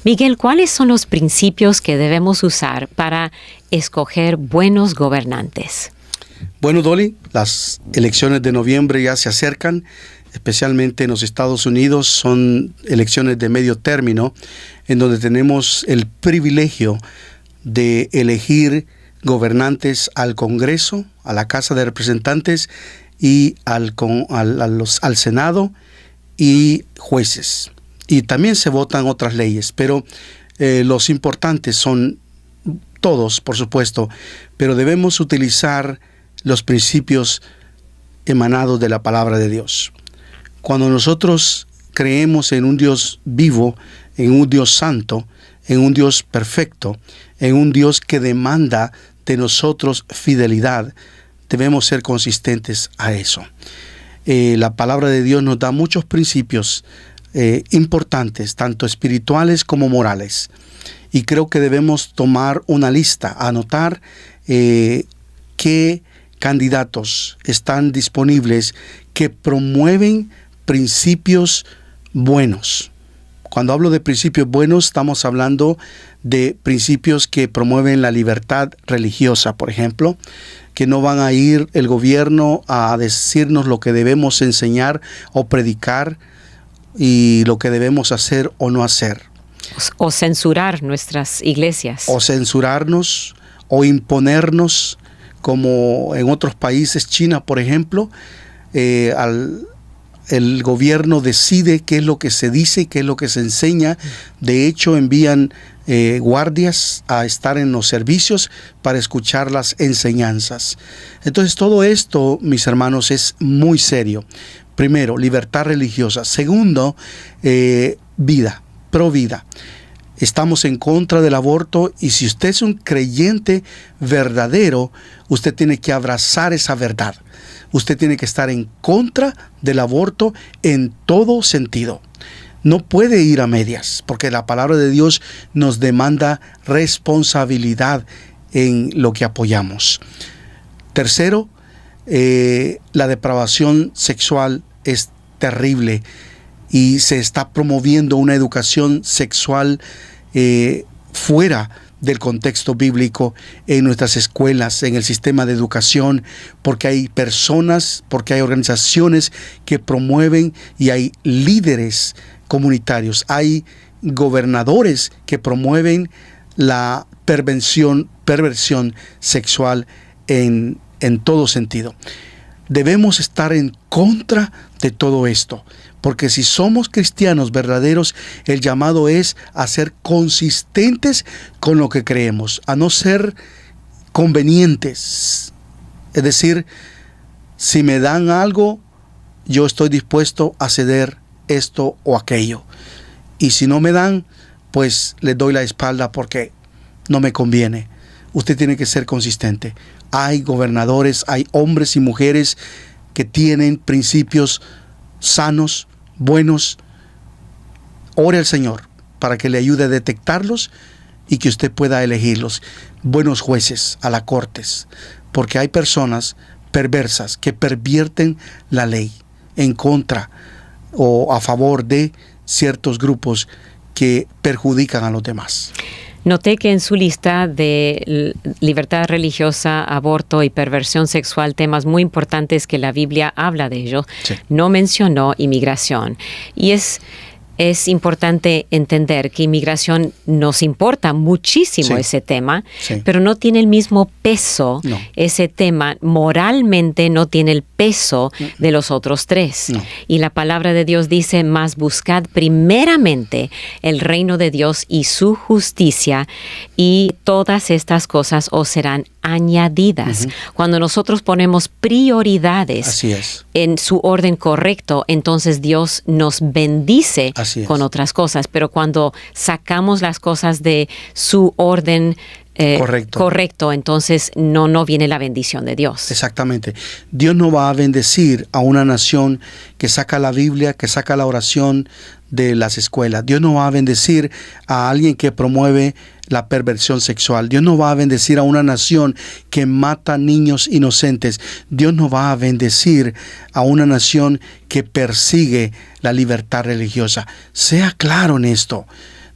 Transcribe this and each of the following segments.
Miguel, ¿cuáles son los principios que debemos usar para escoger buenos gobernantes? Bueno, Dolly, las elecciones de noviembre ya se acercan, especialmente en los Estados Unidos. Son elecciones de medio término, en donde tenemos el privilegio de elegir gobernantes al Congreso, a la Casa de Representantes y al Senado y jueces. Y también se votan otras leyes, pero los importantes son todos, por supuesto, pero debemos utilizar los principios emanados de la palabra de Dios. Cuando nosotros creemos en un Dios vivo, en un Dios santo, en un Dios perfecto, en un Dios que demanda de nosotros fidelidad, debemos ser consistentes a eso. La palabra de Dios nos da muchos principios importantes, tanto espirituales como morales. Y creo que debemos tomar una lista, anotar qué candidatos están disponibles que promueven principios buenos. Cuando hablo de principios buenos, estamos hablando de principios que promueven la libertad religiosa, por ejemplo, que no van a ir el gobierno a decirnos lo que debemos enseñar o predicar y lo que debemos hacer o no hacer. O censurar nuestras iglesias. O censurarnos o imponernos, como en otros países, China, por ejemplo, el gobierno decide qué es lo que se dice y qué es lo que se enseña. De hecho, envían guardias a estar en los servicios para escuchar las enseñanzas. Entonces, todo esto, mis hermanos, es muy serio. Primero, libertad religiosa. Segundo, vida, pro vida. Estamos en contra del aborto, y si usted es un creyente verdadero, usted tiene que abrazar esa verdad. Usted tiene que estar en contra del aborto en todo sentido. No puede ir a medias, porque la palabra de Dios nos demanda responsabilidad en lo que apoyamos. Tercero, la depravación sexual es terrible y se está promoviendo una educación sexual fuera del contexto bíblico en nuestras escuelas, en el sistema de educación, porque hay personas, porque hay organizaciones que promueven, y hay líderes comunitarios, hay gobernadores que promueven la perversión sexual en todo sentido. Debemos estar en contra de todo esto, porque si somos cristianos verdaderos, el llamado es a ser consistentes con lo que creemos, a no ser convenientes. Es decir, si me dan algo, yo estoy dispuesto a ceder esto o aquello. Y si no me dan, pues les doy la espalda porque no me conviene. Usted tiene que ser consistente. Hay gobernadores, hay hombres y mujeres que tienen principios sanos, buenos. Ore al Señor para que le ayude a detectarlos y que usted pueda elegirlos. Buenos jueces a las cortes, porque hay personas perversas que pervierten la ley en contra o a favor de ciertos grupos que perjudican a los demás. Noté que en su lista de libertad religiosa, aborto y perversión sexual, temas muy importantes que la Biblia habla de ello, sí, no mencionó inmigración. Y es importante entender que inmigración nos importa muchísimo, sí, ese tema, sí, pero no tiene el mismo peso, no. Ese tema moralmente no tiene el peso de los otros tres. No. Y la palabra de Dios dice: mas buscad primeramente el reino de Dios y su justicia, y todas estas cosas os serán añadidas. Uh-huh. Cuando nosotros ponemos prioridades en su orden correcto, entonces Dios nos bendice con otras cosas. Pero cuando sacamos las cosas de su orden correcto, entonces no viene la bendición de Dios. Exactamente. Dios no va a bendecir a una nación que saca la Biblia, que saca la oración de las escuelas. Dios no va a bendecir a alguien que promueve la perversión sexual. Dios no va a bendecir a una nación que mata niños inocentes. Dios no va a bendecir a una nación que persigue la libertad religiosa. Sea claro en esto.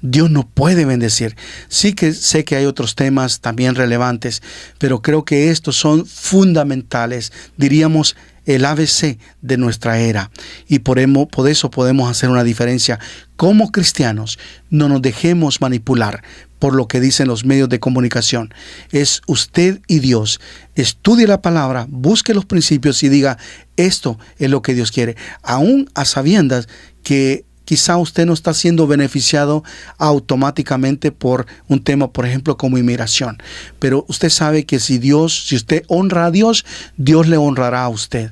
Dios no puede bendecir. Sí que sé que hay otros temas también relevantes, pero creo que estos son fundamentales, diríamos el ABC de nuestra era. Y por eso podemos hacer una diferencia. Como cristianos, no nos dejemos manipular por lo que dicen los medios de comunicación. Es usted y Dios. Estudie la palabra, busque los principios y diga, esto es lo que Dios quiere. Aún a sabiendas que quizá usted no está siendo beneficiado automáticamente por un tema, por ejemplo, como inmigración. Pero usted sabe que si usted honra a Dios, Dios le honrará a usted.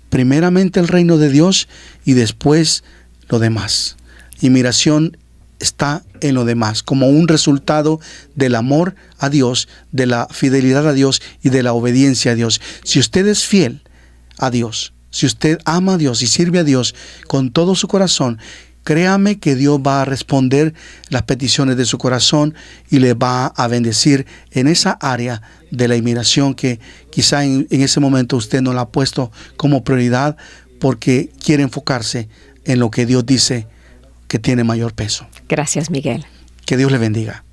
Primeramente el reino de Dios y después lo demás. Inmigración está en lo demás, como un resultado del amor a Dios, de la fidelidad a Dios y de la obediencia a Dios. Si usted es fiel a Dios, si usted ama a Dios y sirve a Dios con todo su corazón, créame que Dios va a responder las peticiones de su corazón y le va a bendecir en esa área de la inmigración que quizá en ese momento usted no la ha puesto como prioridad porque quiere enfocarse en lo que Dios dice que tiene mayor peso. Gracias, Miguel. Que Dios le bendiga.